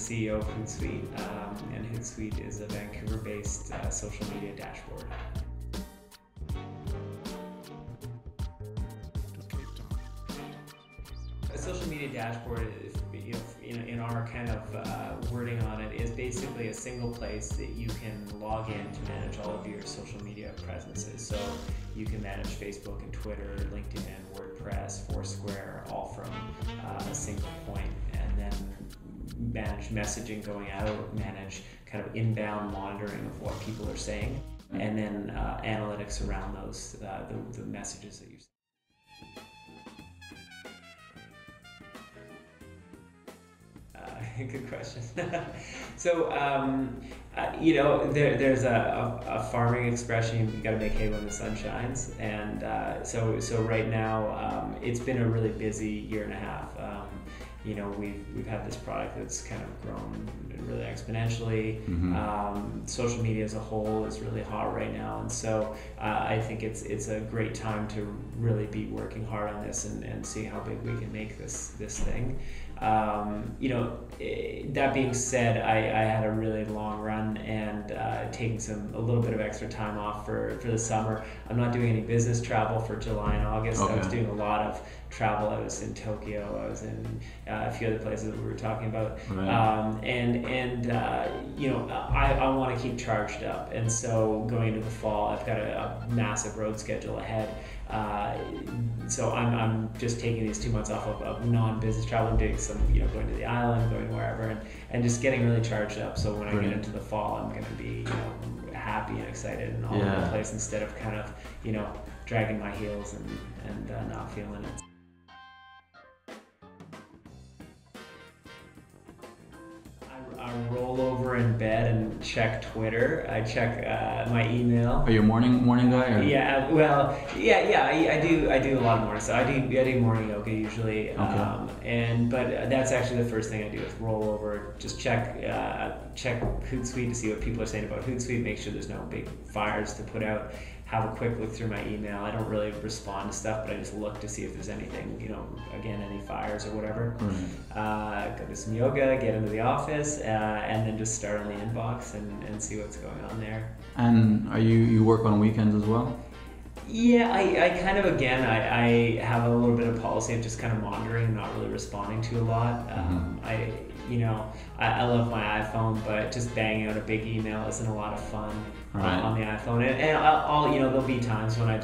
CEO of Hootsuite, and Hootsuite is a Vancouver-based social media dashboard. A social media dashboard is, in our kind of wording on it, is basically a single place that you can log in to manage all of your social media presences. So you can manage Facebook and Twitter, LinkedIn, WordPress, Foursquare, all from a single point, and then manage messaging going out, manage kind of inbound monitoring of what people are saying, and then analytics around those the messages that you send. Good question. So, there's a farming expression: you got to make hay when the sun shines. And so right now, it's been a really busy year and a half. We've had this product that's kind of grown really exponentially. Mm-hmm. Social media as a whole is really hot right now, and so I think it's a great time to really be working hard on this and see how big we can make this thing. That being said, I had a really long run and taking a little bit of extra time off for the summer. I'm not doing any business travel for July and August. Okay. I was doing a lot of travel. I was in Tokyo. I was in a few other places that we were talking about. Right. I want to keep charged up, and so going into the fall, I've got a massive road schedule ahead. So I'm just taking these 2 months off of non-business travel. I'm doing some, going to the island, going wherever, and just getting really charged up. So when I get into the fall, I'm going to be, happy and excited and all over the place, instead of kind of, dragging my heels and not feeling it. I roll over in bed and check Twitter. I check my email. Are you a morning guy? Or? Yeah. Well, I do a lot of morning. So I do morning yoga usually. Okay. But that's actually the first thing I do is roll over, just check Hootsuite to see what people are saying about Hootsuite. Make sure there's no big fires to put out. Have a quick look through my email. I don't really respond to stuff, but I just look to see if there's anything, again, any fires or whatever. Right. Go to some yoga, get into the office, and then just start on the inbox and see what's going on there. And you work on weekends as well? Yeah, I kind of, again, I have a little bit of policy of just kind of monitoring and not really responding to a lot. I love my iPhone, but just banging out a big email isn't a lot of fun on the iPhone. And I'll there'll be times when I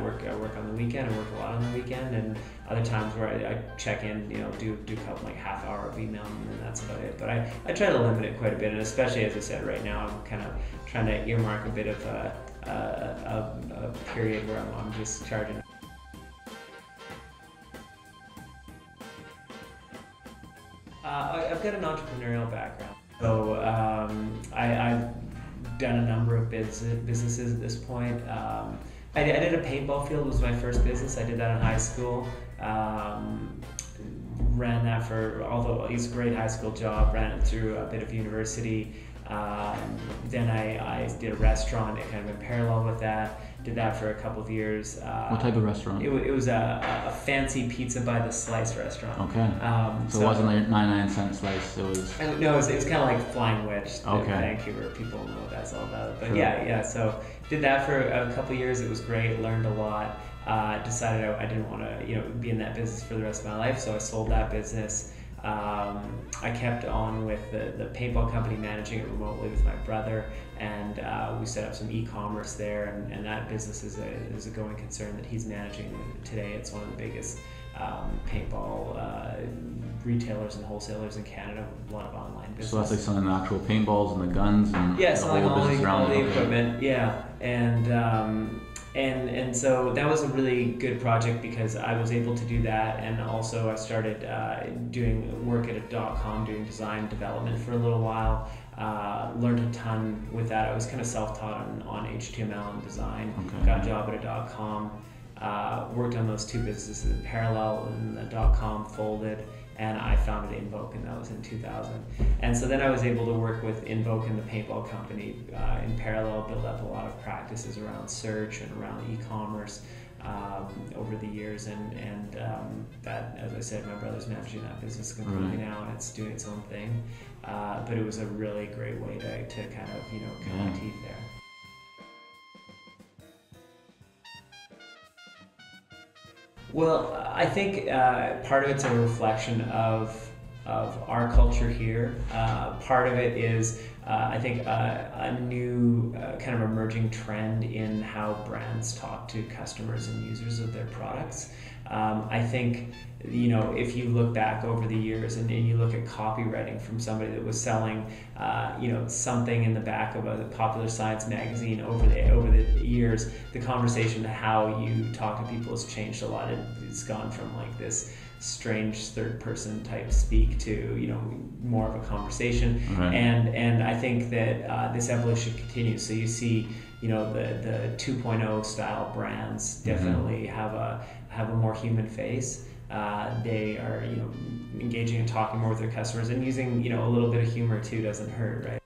work on the weekend. I work a lot on the weekend, and other times where I check in, do a couple half hour of email, and then that's about it. But I try to limit it quite a bit, and especially, as I said, right now I'm kind of trying to earmark a bit of a period where I'm just charging. I've got an entrepreneurial background, so I've done a number of businesses at this point. I did a paintball field, was my first business. I did that in high school. Ran that although it's a great high school job, ran it through a bit of university. Then I did a restaurant kind of in parallel with that. Did that for a couple of years. What type of restaurant? It was a fancy pizza by the slice restaurant. Okay. So it wasn't like 99-cent slice. It was. No, it was kind of like Flying Wedge. Okay. Vancouver people know what that's all about. But sure. yeah. So did that for a couple of years. It was great. Learned a lot. Decided I didn't want to be in that business for the rest of my life. So I sold that business. I kept on with the paintball company, managing it remotely with my brother, and we set up some e-commerce there, and that business is a going concern that he's managing today. It's one of the biggest paintball retailers and wholesalers in Canada, a lot of online business. So that's like selling the actual paintballs and the guns and the whole business around all the equipment. Yeah, and so that was a really good project because I was able to do that, and also I started doing work at a .com, doing design development for a little while. Learned a ton with that. I was kind of self-taught on HTML and design. Okay. Got a job at a .com. Worked on those two businesses in parallel, and the .com folded, and I founded Invoke, and that was in 2000. And so then I was able to work with Invoke and the paintball company in parallel, build up a lot of practices around search and around e-commerce. over the years, and that, as I said, my brother's managing that business completely now, and it's doing its own thing. But it was a really great way to kind of cut my teeth there. Well, I think part of it's a reflection of our culture here. Part of it is, I think, a new kind of emerging trend in how brands talk to customers and users of their products. I think, if you look back over the years and you look at copywriting from somebody that was selling, something in the back of a popular science magazine over the years, the conversation to how you talk to people has changed a lot. It's gone from like this strange third person type speak to more of a conversation. Right. And I think that this evolution continues. So you see the 2.0 style brands definitely have a more human face. They are engaging and talking more with their customers, and using a little bit of humor too doesn't hurt, right?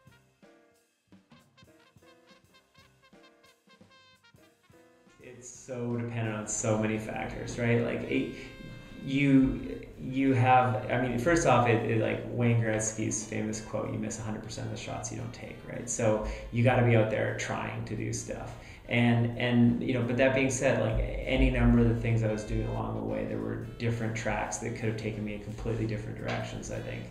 It's so dependent on so many factors, right? Like you have, I mean, first off, it like Wayne Gretzky's famous quote, you miss 100% of the shots you don't take, right? So you got to be out there trying to do stuff. And but that being said, like any number of the things I was doing along the way, there were different tracks that could have taken me in completely different directions, I think.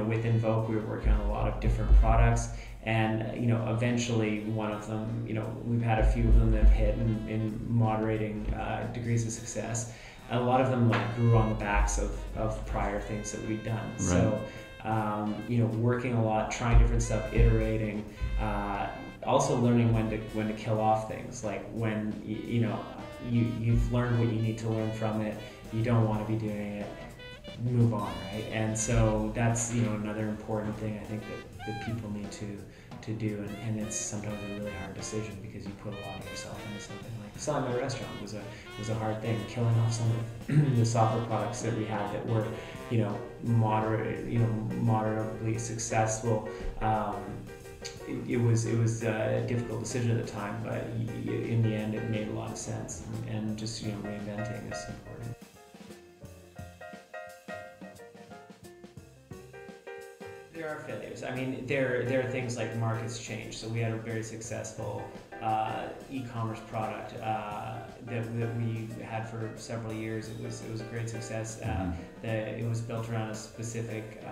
With Invoke, we were working on a lot of different products, and eventually one of them, we've had a few of them that have hit in moderating degrees of success. And a lot of them like grew on the backs of prior things that we'd done. Right. So working a lot, trying different stuff, iterating, also learning when to kill off things. Like when you've learned what you need to learn from it, you don't want to be doing it, move on, right? And so that's another important thing I think that people need to do, and it's sometimes a really hard decision because you put a lot of yourself into something. Like selling my restaurant was a hard thing. Killing off some of the software products that we had that were moderately successful. It was a difficult decision at the time, but in the end it made a lot of sense, and just reinventing is important. There are failures. I mean, there are things like markets change. So we had a very successful e-commerce product that we had for several years. It was a great success. It was built around a specific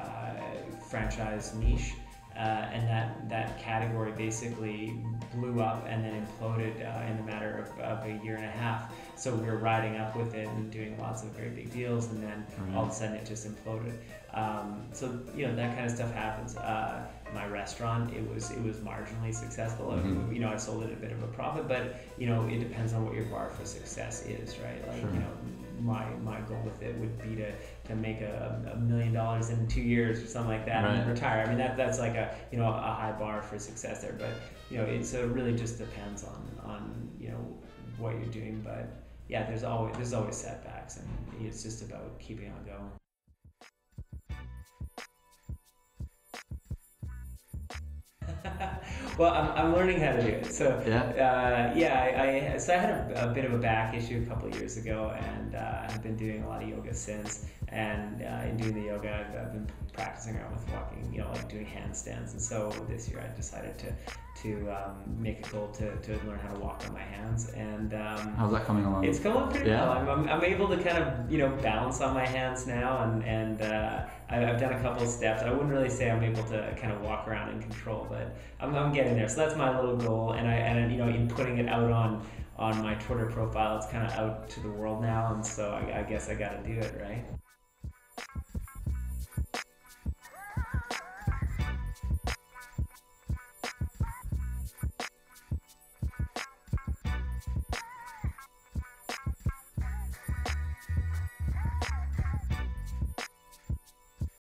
franchise niche. And that category basically blew up and then imploded in a matter of a year and a half. So we were riding up with it and doing lots of great big deals, and then all of a sudden it just imploded. So that kind of stuff happens. My restaurant, it was marginally successful. I sold it at a bit of a profit, but it depends on what your bar for success is, right? Like my goal with it would be to make $1 million in 2 years or something like that, and then retire. I mean that's like a high bar for success there, but it really just depends on what you're doing. But yeah, there's always setbacks, and it's just about keeping on going. Well, I'm learning how to do it. So I had a bit of a back issue a couple of years ago, and I've been doing a lot of yoga since. And in doing the yoga, I've been practicing around with walking, like doing handstands. And so this year I decided to make a goal to learn how to walk on my hands. And how's that coming along? It's going pretty well. I'm able to kind of balance on my hands now, and I've done a couple of steps. I wouldn't really say I'm able to kind of walk around in control, but I'm getting there. So that's my little goal, and in putting it out on my Twitter profile, it's kind of out to the world now, and so I guess I got to do it, right?